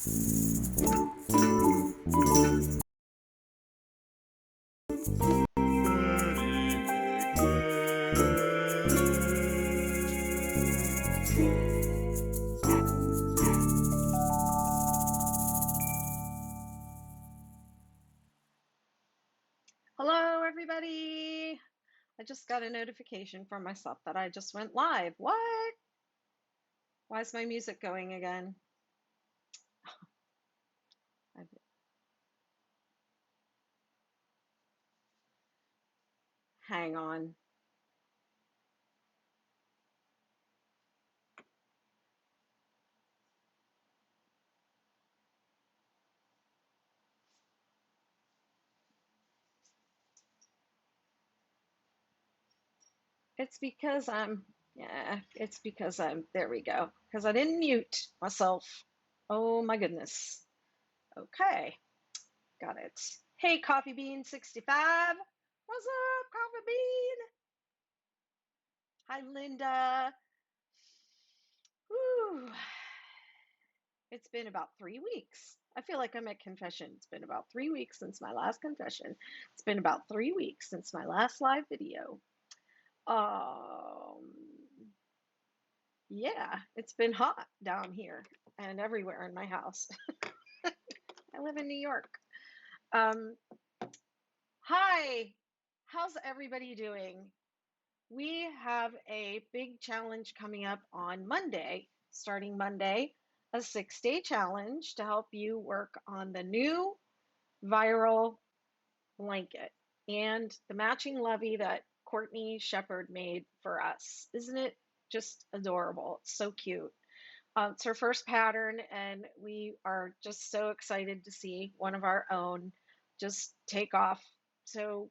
Hello, everybody. I just got a notification from myself that I just went live. What? Why is my music going again? Hang on. It's because there we go. Because I didn't mute myself. Oh my goodness. Okay, got it. Hey, Coffee Bean 65. What's up, Coffee Bean? Hi, Linda. Whew. It's been about 3 weeks. I feel like I'm at confession. It's been about 3 weeks since my last confession. It's been about 3 weeks since my last live video. Yeah, it's been hot down here and everywhere in my house. I live in New York. Hi, how's everybody doing? We have a big challenge coming up on Monday, starting Monday, a 6-day challenge to help you work on the new viral blanket and the matching lovey that Courtney Shepherd made for us. Isn't it just adorable? It's so cute. It's her first pattern, and we are just so excited to see one of our own just take off so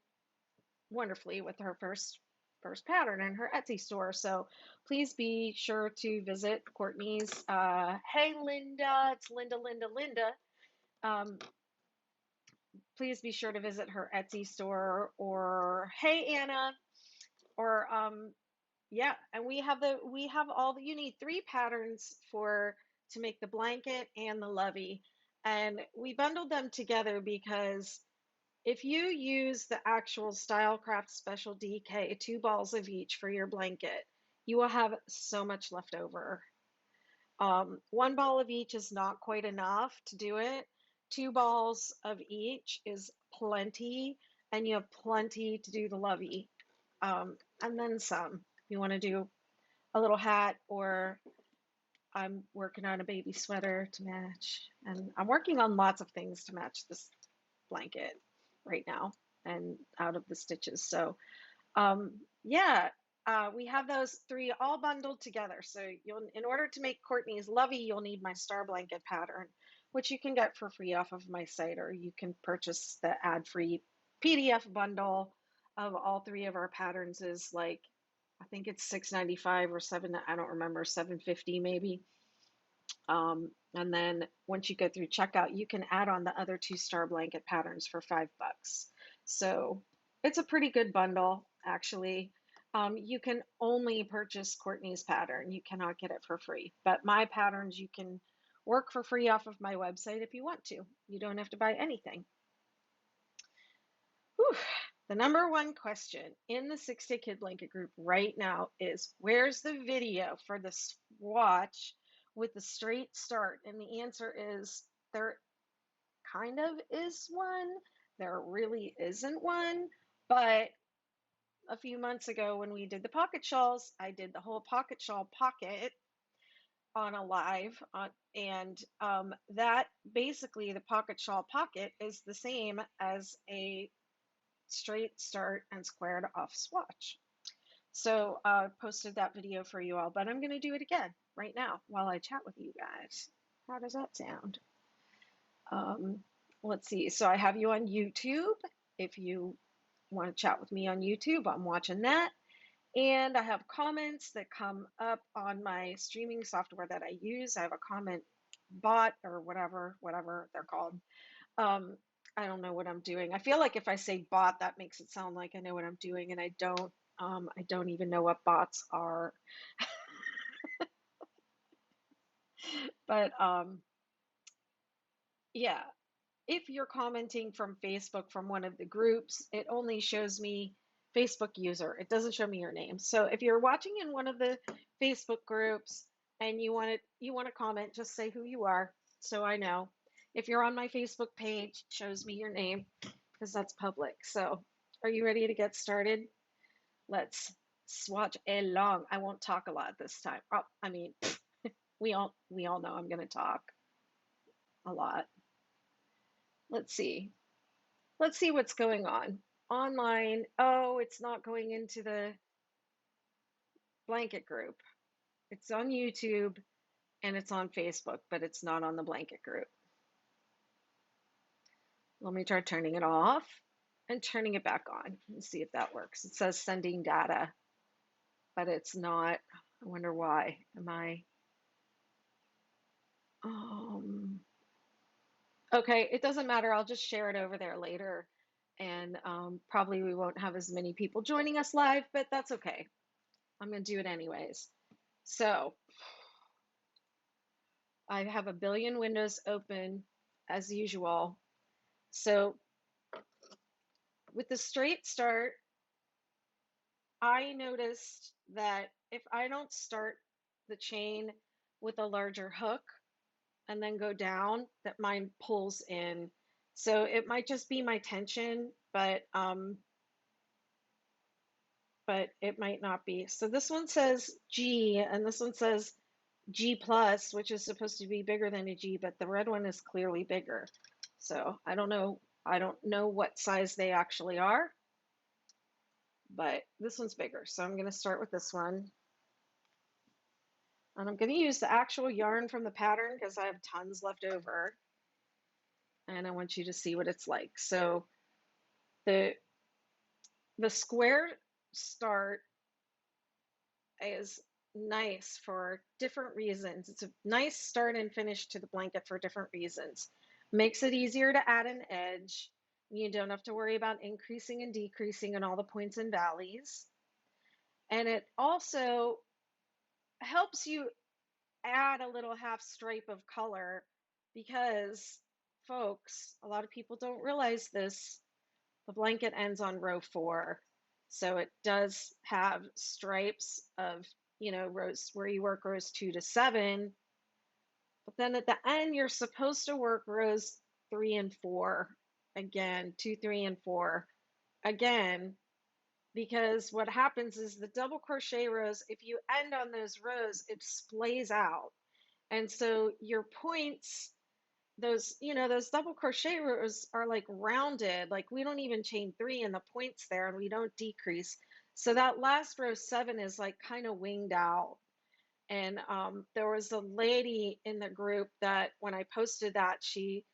wonderfully with her first pattern in her Etsy store. So please be sure to visit Courtney's. Hey, Linda, it's Linda. Um, please be sure to visit her Etsy store, or hey, Anna, or yeah, and we have all the, you need 3 patterns to make the blanket and the lovey, and we bundled them together because if you use the actual Stylecraft Special DK, 2 balls of each for your blanket, you will have so much left over. 1 ball of each is not quite enough to do it. 2 balls of each is plenty, and you have plenty to do the lovey. And then some. You want to do a little hat, or I'm working on a baby sweater to match. And I'm working on lots of things to match this blanket right now and out of the stitches. So yeah, we have those 3 all bundled together. So in order to make Courtney's lovey, you'll need my star blanket pattern, which you can get for free off of my site, or you can purchase the ad-free PDF bundle of all 3 of our patterns. Is like, I think it's $6.95 or I don't remember, $7.50 maybe. And then once you go through checkout, you can add on the other 2 star blanket patterns for $5. So it's a pretty good bundle, actually. You can only purchase Courtney's pattern. You cannot get it for free. But my patterns, you can work for free off of my website if you want to. You don't have to buy anything. Whew. The number 1 question in the 6-Day Kid Blanket group right now is, where's the video for the swatch with the straight start? And the answer is, there kind of is one. There really isn't one. But a few months ago when we did the pocket shawls, I did the whole pocket shawl pocket on a live. And that basically, the pocket shawl pocket is the same as a straight start and squared off swatch. So I posted that video for you all, but I'm going to do it again right now while I chat with you guys. How does that sound? Let's see. So I have you on YouTube. If you want to chat with me on YouTube, I'm watching that. And I have comments that come up on my streaming software that I use. I have a comment bot, or whatever they're called. I don't know what I'm doing. I feel like if I say bot, that makes it sound like I know what I'm doing, and I don't. I don't even know what bots are. But yeah, if you're commenting from Facebook from one of the groups, it only shows me Facebook user. It doesn't show me your name. So if you're watching in one of the Facebook groups and you want to comment, just say who you are so I know. If you're on my Facebook page, it shows me your name because that's public. So are you ready to get started? Let's swatch along. I won't talk a lot this time. Oh, I mean, we all know I'm going to talk a lot. Let's see. Let's see what's going on. Online. Oh, it's not going into the blanket group. It's on YouTube and it's on Facebook, but it's not on the blanket group. Let me try turning it off and turning it back on and see if that works. It says sending data, but it's not. I wonder why. Am I? Um, okay, it doesn't matter. I'll just share it over there later. And probably we won't have as many people joining us live, but that's okay. I'm going to do it anyways. So I have a billion windows open as usual. So with the straight start, I noticed that if I don't start the chain with a larger hook and then go down, that mine pulls in. So it might just be my tension, but it might not be. So this one says G and this one says G plus, which is supposed to be bigger than a G, but the red one is clearly bigger. So I don't know. I don't know what size they actually are, but this one's bigger. So I'm going to start with this one. And I'm going to use the actual yarn from the pattern because I have tons left over. And I want you to see what it's like. So the the square start is nice for different reasons. It's a nice start and finish to the blanket for different reasons. Makes it easier to add an edge. You don't have to worry about increasing and decreasing and all the points and valleys. And it also helps you add a little half stripe of color because, folks, a lot of people don't realize this. The blanket ends on row 4. So it does have stripes of, rows where you work rows 2 to 7. But then at the end, you're supposed to work rows 3 and 4 again, 2, 3, and 4 again, because what happens is the double crochet rows, if you end on those rows, it splays out. And so your points, those double crochet rows are like rounded, like we don't even chain 3 in the points there and we don't decrease. So that last row 7 is like kind of winged out. And there was a lady in the group that when I posted that, she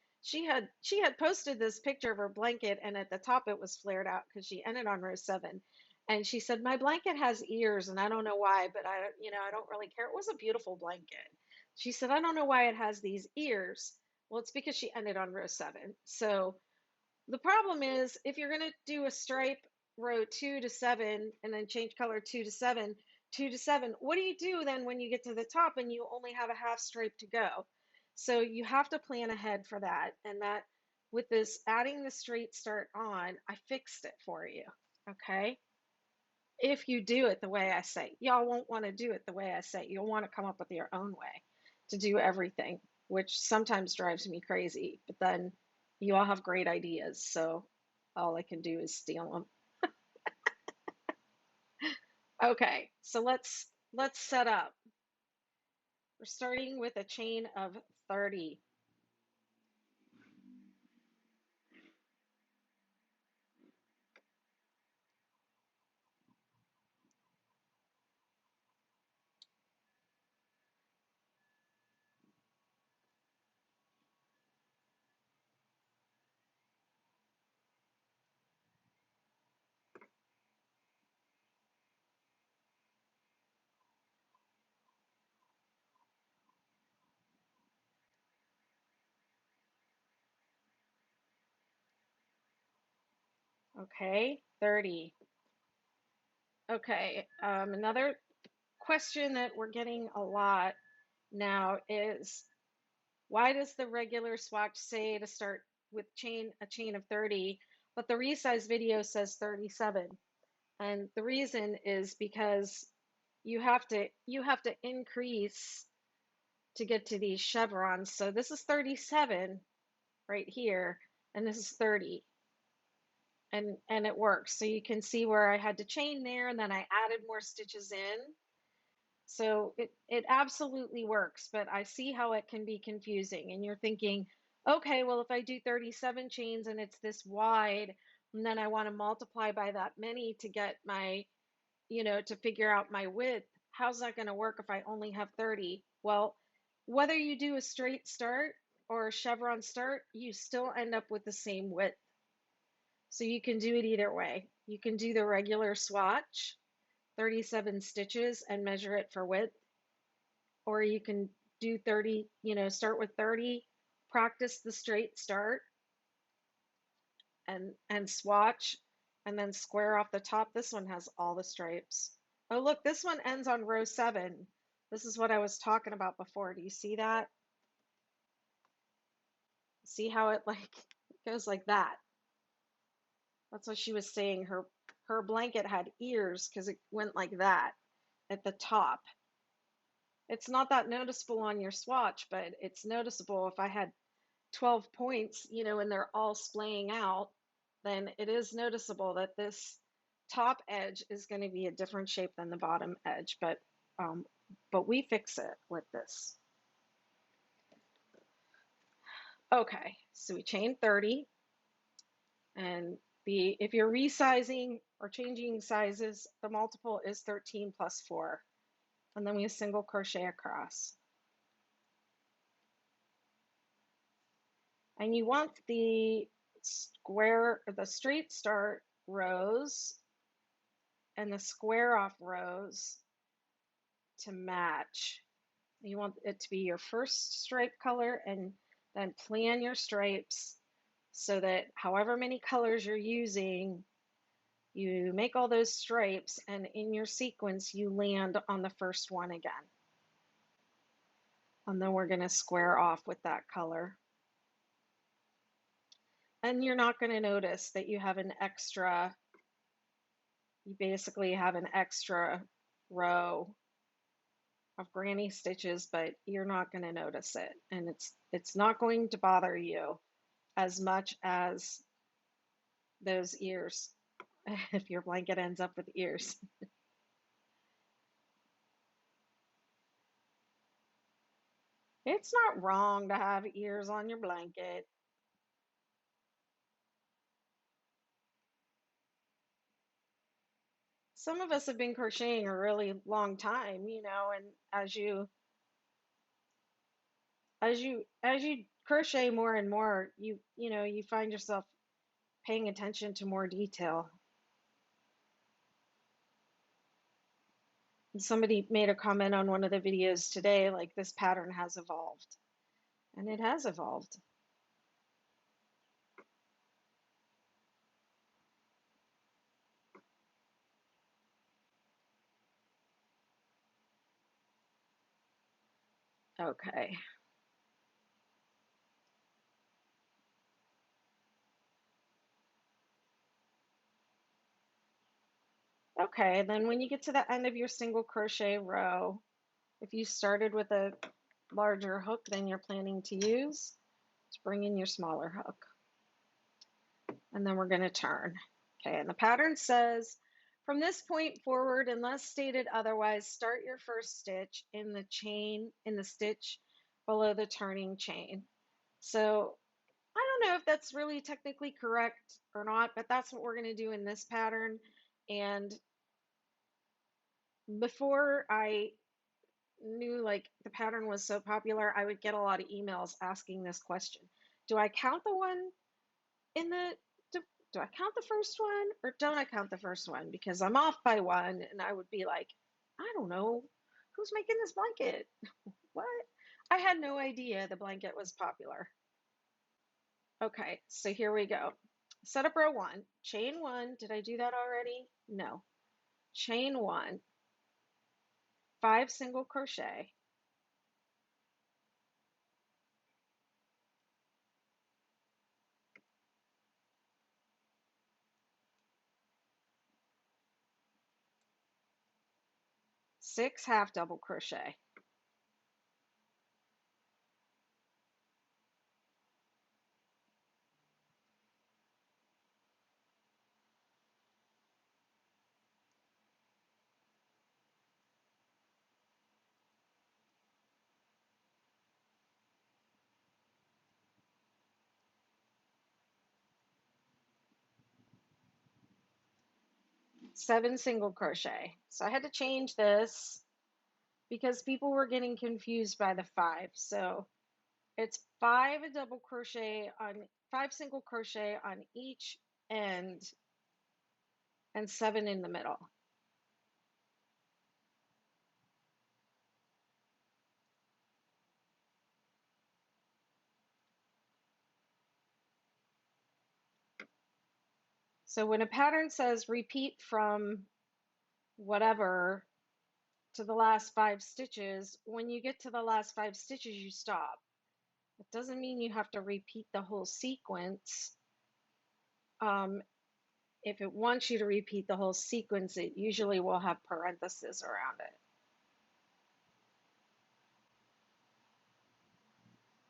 had posted this picture of her blanket and at the top it was flared out because she ended on row 7. And she said, my blanket has ears and I don't know why, but I don't really care. It was a beautiful blanket. She said, I don't know why it has these ears. Well, it's because she ended on row 7. So the problem is if you're going to do a stripe row 2 to 7 and then change color 2 to 7, 2 to 7, what do you do then when you get to the top and you only have a half stripe to go? So you have to plan ahead for that. And that with this adding the straight start on, I fixed it for you. Okay. If you do it the way I say, y'all won't want to do it the way I say. You'll want to come up with your own way to do everything, which sometimes drives me crazy. But then you all have great ideas, so all I can do is steal them. Okay, so let's set up. We're starting with a chain of 30. Okay, 30. Okay, another question that we're getting a lot now is Why does the regular swatch say to start with a chain of 30, but the resize video says 37? And the reason is because you have to increase to get to these chevrons. So this is 37 right here, and this is 30. And it works. So you can see where I had to chain there, and then I added more stitches in. So it absolutely works, but I see how it can be confusing. And you're thinking, okay, well, if I do 37 chains and it's this wide, and then I want to multiply by that many to get my, to figure out my width, how's that going to work if I only have 30? Well, whether you do a straight start or a chevron start, you still end up with the same width. So you can do it either way. You can do the regular swatch, 37 stitches, and measure it for width, or you can do 30, start with 30, practice the straight start and swatch, and then square off the top. This one has all the stripes. Oh, look, this one ends on row 7. This is what I was talking about before. Do you see that? See how it goes like that? That's what she was saying. Her blanket had ears because it went like that at the top. It's not that noticeable on your swatch, but it's noticeable if I had 12 points, and they're all splaying out, then it is noticeable that this top edge is going to be a different shape than the bottom edge, but we fix it with this. Okay, so we chain 30, and if you're resizing or changing sizes, the multiple is 13 plus 4, and then we single crochet across. And you want the straight start rows and the square off rows to match. You want it to be your first stripe color, and then plan your stripes so that however many colors you're using, you make all those stripes, and in your sequence you land on the first one again. And then we're going to square off with that color. And you're not going to notice that you basically have an extra row of granny stitches, but you're not going to notice it, and it's not going to bother you as much as those ears if your blanket ends up with ears. It's not wrong to have ears on your blanket. Some of us have been crocheting a really long time, and as you crochet more and more, you find yourself paying attention to more detail. And somebody made a comment on one of the videos today, like this pattern has evolved. And it has evolved. Okay. Okay, then when you get to the end of your single crochet row, if you started with a larger hook than you're planning to use, just bring in your smaller hook. And then we're going to turn. Okay, and the pattern says, from this point forward, unless stated otherwise, start your first stitch in the stitch below the turning chain. So I don't know if that's really technically correct or not, but that's what we're going to do in this pattern. And before I knew the pattern was so popular, I would get a lot of emails asking this question. Do I count the one in the do I count the first one or don't I count the first one? Because I'm off by one, and I would be like, I don't know, who's making this blanket? What? I had no idea the blanket was popular. Okay, so here we go. Set up row 1, chain 1. Did I do that already? No. Chain 1, 5 single crochet, 6 half double crochet, seven single crochet. So I had to change this because people were getting confused by the five. So it's five single crochet on each end and seven in the middle. So when a pattern says repeat from whatever to the last five stitches, when you get to the last five stitches, you stop. It doesn't mean you have to repeat the whole sequence. If it wants you to repeat the whole sequence, it usually will have parentheses around it.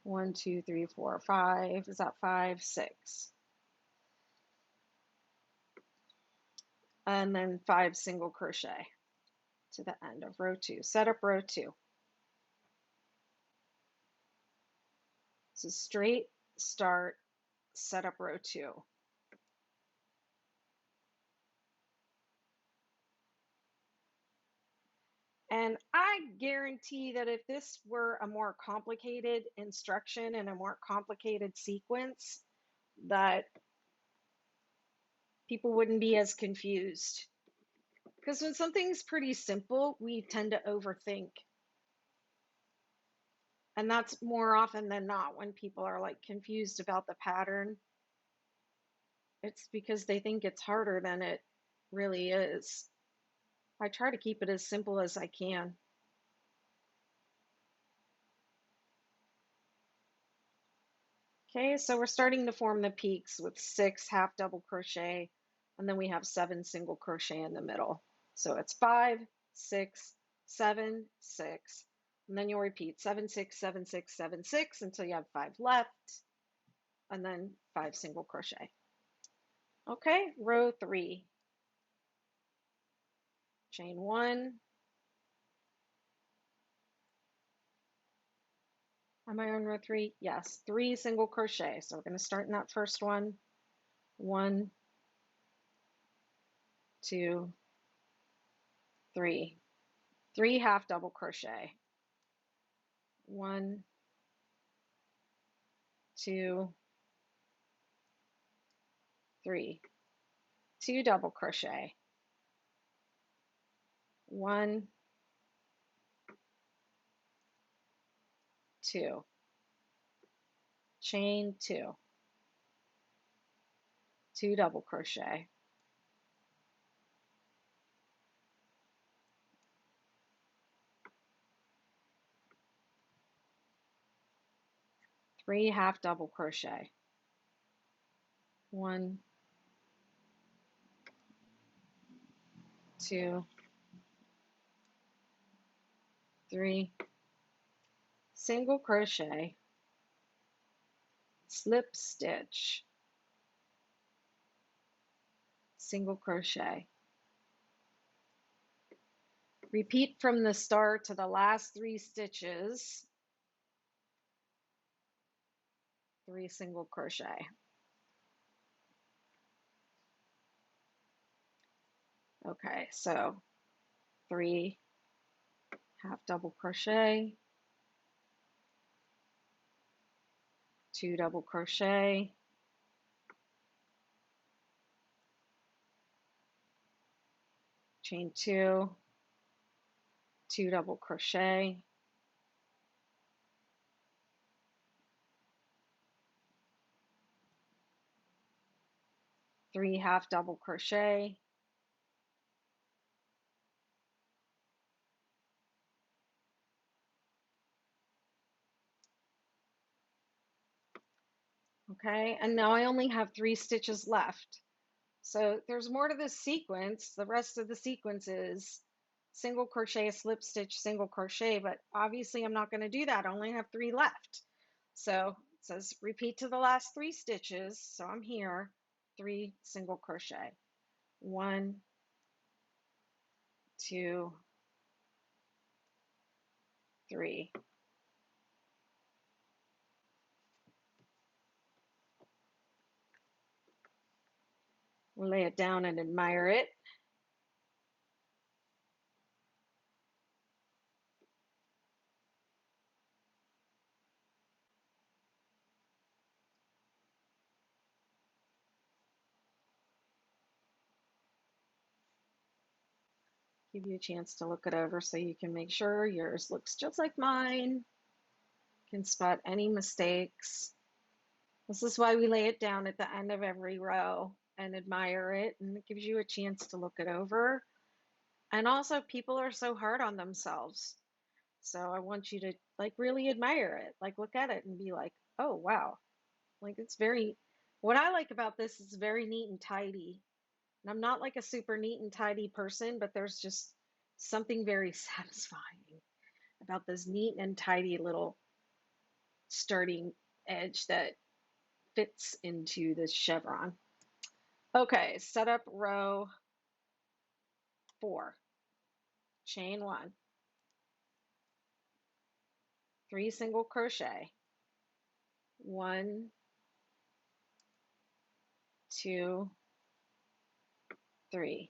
1, 2, 3, 4, 5. Is that 5, 6? And then 5 single crochet to the end of row 2. Set up row 2. So straight start, set up row 2. And I guarantee that if this were a more complicated instruction and a more complicated sequence, that people wouldn't be as confused. Because when something's pretty simple, we tend to overthink. And that's more often than not when people are like confused about the pattern. It's because they think it's harder than it really is. I try to keep it as simple as I can. Okay, so we're starting to form the peaks with 6 half double crochet, and then we have 7 single crochet in the middle. So it's 5, 6, 7, 6, and then you'll repeat 7, 6, 7, 6, 7, 6 until you have 5 left, and then 5 single crochet. Okay, row 3. Chain 1. Am I on row 3? Yes, 3 single crochet. So we're going to start in that first one. 1, 2, 3. 3 half double crochet. 1, 2, 3. 2 double crochet. 1, 2. Chain 2. 2 double crochet. 3 half double crochet. 1, 2, 3. Single crochet. Slip stitch. Single crochet. Repeat from the start to the last 3 stitches. 3 single crochet. Okay, so 3 half double crochet, 2 double crochet, chain 2, 2 double crochet, three half double crochet, okay, and now I only have 3 stitches left. So there's more to this sequence. The rest of the sequence is single crochet, slip stitch, single crochet, but obviously I'm not going to do that. I only have 3 left. So it says repeat to the last 3 stitches. So I'm here, 3 single crochet. 1, 2, 3. We'll lay it down and admire it. Give you a chance to look it over so you can make sure yours looks just like mine. Can spot any mistakes. This is why we lay it down at the end of every row and admire it, and it gives you a chance to look it over. And also, people are so hard on themselves. So I want you to like really admire it, like look at it and be like, oh, wow. Like it's very, what I like about this is very neat and tidy. And I'm not like a super neat and tidy person, but there's just something very satisfying about this neat and tidy little starting edge that fits into this chevron. Okay, set up row 4, chain 1, 3 single crochet, 1, 2, 3,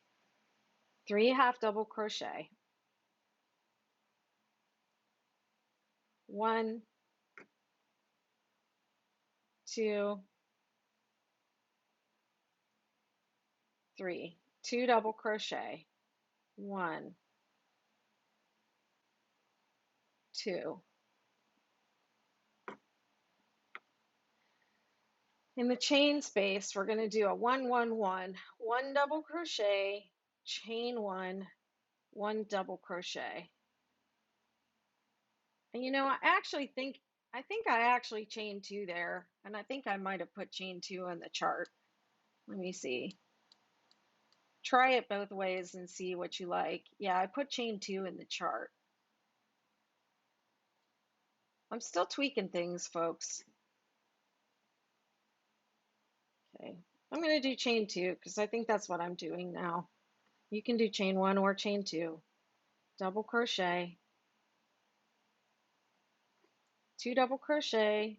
3 half double crochet, 1, 2, 3, 2 double crochet, 1, 2. In the chain space, we're going to do a 1, 1, 1, 1 double crochet, chain 1, 1 double crochet. And you know, I think I actually chained 2 there, and I think I might have put chain 2 in the chart. Let me see. Try it both ways and see what you like. Yeah, I put chain 2 in the chart. I'm still tweaking things, folks. Okay, I'm going to do chain 2 because I think that's what I'm doing now. You can do chain 1 or chain 2. Double crochet, 2 double crochet,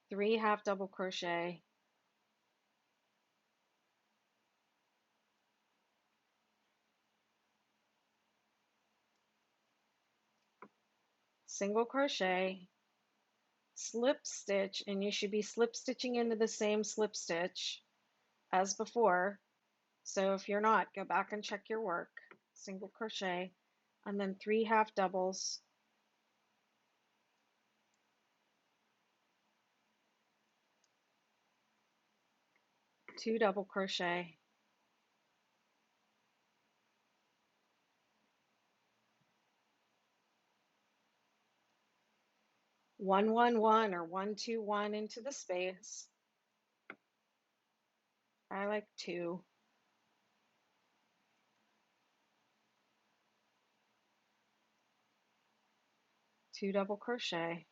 3 half double crochet, single crochet, slip stitch, and you should be slip stitching into the same slip stitch as before. So if you're not, go back and check your work. Single crochet, and then 3 half doubles, two double crochet, one, one, one, or 1, 2, 1 into the space. I like 2. 2 double crochet,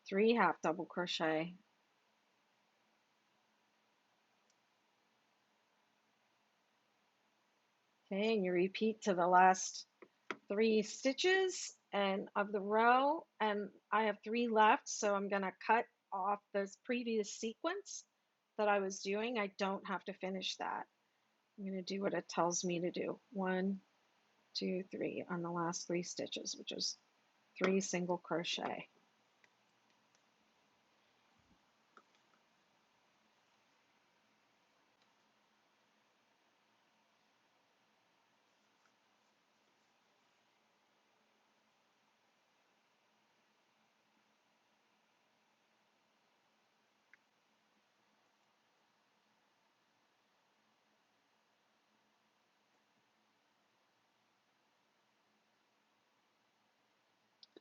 three half double crochet, okay, and you repeat to the last 3 stitches and of the row, and I have 3 left, so I'm going to cut off this previous sequence that I was doing. I don't have to finish that. I'm going to do what it tells me to do. 1, 2, 3 on the last 3 stitches, which is 3 single crochet.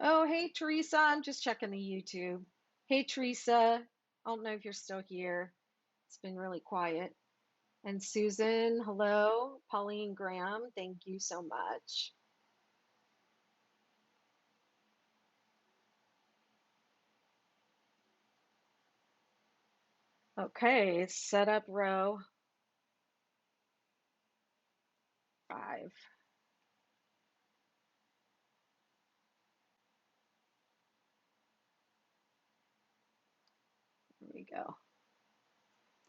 Oh, hey, Teresa. I'm just checking the YouTube. Hey, Teresa. I don't know if you're still here. It's been really quiet. And Susan, hello. Pauline Graham, thank you so much. Okay, set up row 5. There we go.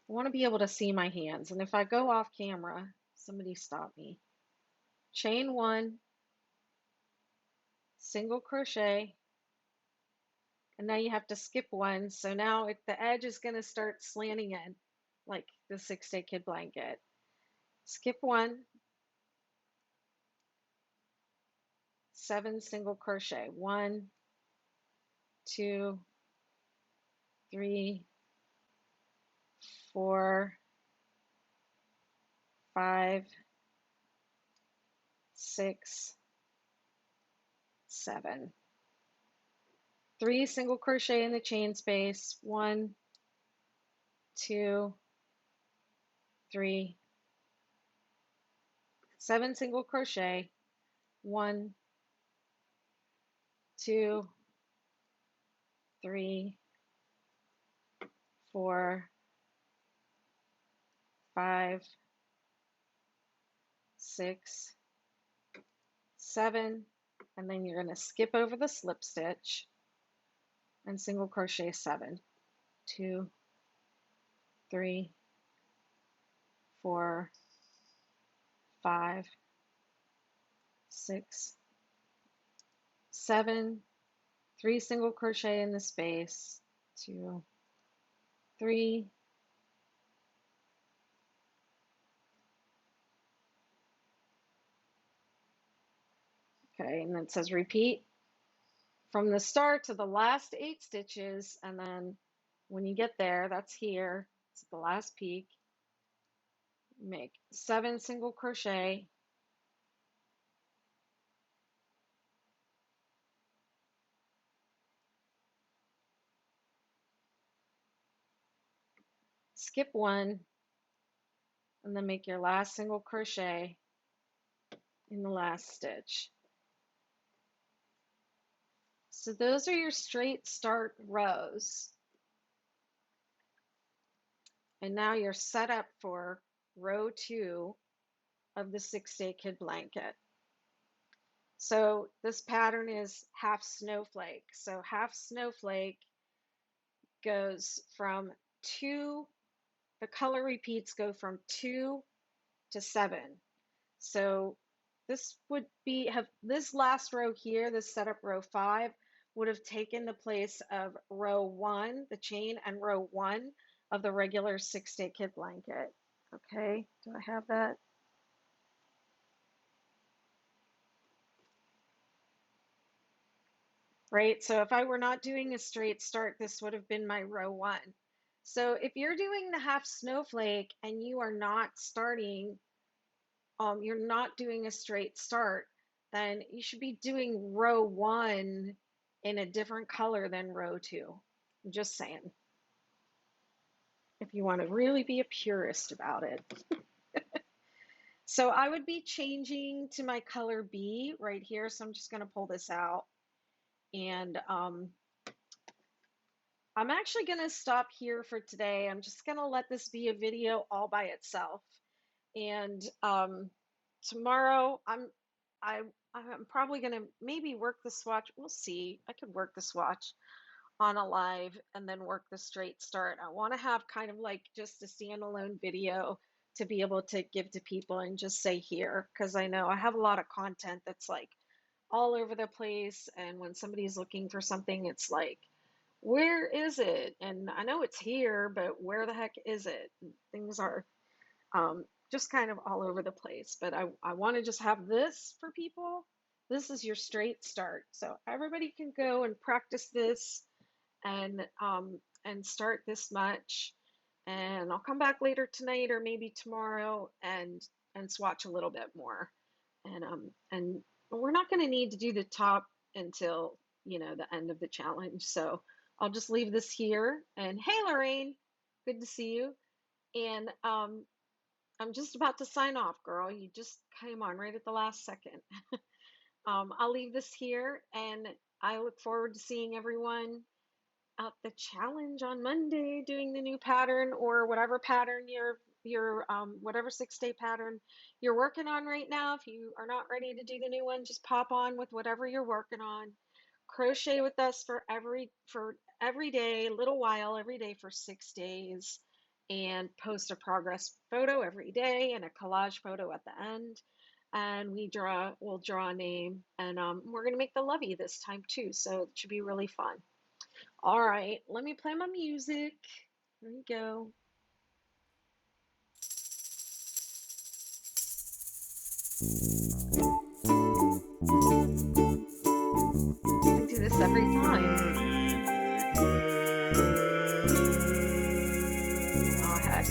I want to be able to see my hands, and if I go off camera, somebody stop me. Chain 1, single crochet, and now you have to skip 1. So now the edge is going to start slanting in like the 6-day kid blanket. Skip 1, 7 single crochet. 1, 2, 3, 4, 5, 6, 7. 3 single crochet in the chain space. 1, 2, 3, 7 single crochet. 1, 2, 3, 4, 5, 6, 7, and then you're going to skip over the slip stitch and single crochet 7. 2, 3, 4, 5, 6, 7, 3 single crochet in the space. 2, 3, okay, and then it says repeat from the start to the last 8 stitches, and then when you get there, that's here, it's the last peak, make 7 single crochet, skip 1, and then make your last single crochet in the last stitch. So those are your straight start rows. And now you're set up for row 2 of the 6-day kid blanket. So this pattern is half snowflake. So half snowflake goes from 2, the color repeats go from 2 to 7. So this would be, have this last row here, this setup row 5, would have taken the place of row 1, the chain, and row 1 of the regular 6-day kid blanket. Okay, do I have that? Right, so if I were not doing a straight start, this would have been my row 1. So if you're doing the half snowflake and you are not starting, you're not doing a straight start, then you should be doing row 1 in a different color than row 2. I'm just saying, if you want to really be a purist about it. So I would be changing to my color B right here. So I'm just going to pull this out, and I'm actually going to stop here for today. I'm just going to let this be a video all by itself. And tomorrow I'm probably going to maybe work the swatch. We'll see. I could work the swatch on a live and then work the straight start. I want to have kind of like just a standalone video to be able to give to people and just say here, because I know I have a lot of content that's like all over the place, and when somebody's looking for something, it's like, where is it? And I know it's here, but where the heck is it? And things are just kind of all over the place. But I want to just have this for people. This is your straight start. So everybody can go and practice this and start this much. And I'll come back later tonight or maybe tomorrow and swatch a little bit more. And we're not going to need to do the top until the end of the challenge. So I'll just leave this here. And hey, Lorraine, good to see you. And I'm just about to sign off, girl. You just came on right at the last second. I'll leave this here, and I look forward to seeing everyone at the challenge on Monday, doing the new pattern or whatever pattern whatever 6-day pattern you're working on right now. If you are not ready to do the new one, just pop on with whatever you're working on. Crochet with us for every day, a little while every day for 6 days, and post a progress photo every day and a collage photo at the end. And we'll draw a name, and we're gonna make the lovey this time too, so it should be really fun. All right, let me play my music. Here we go. I do this every time. Oh, heck.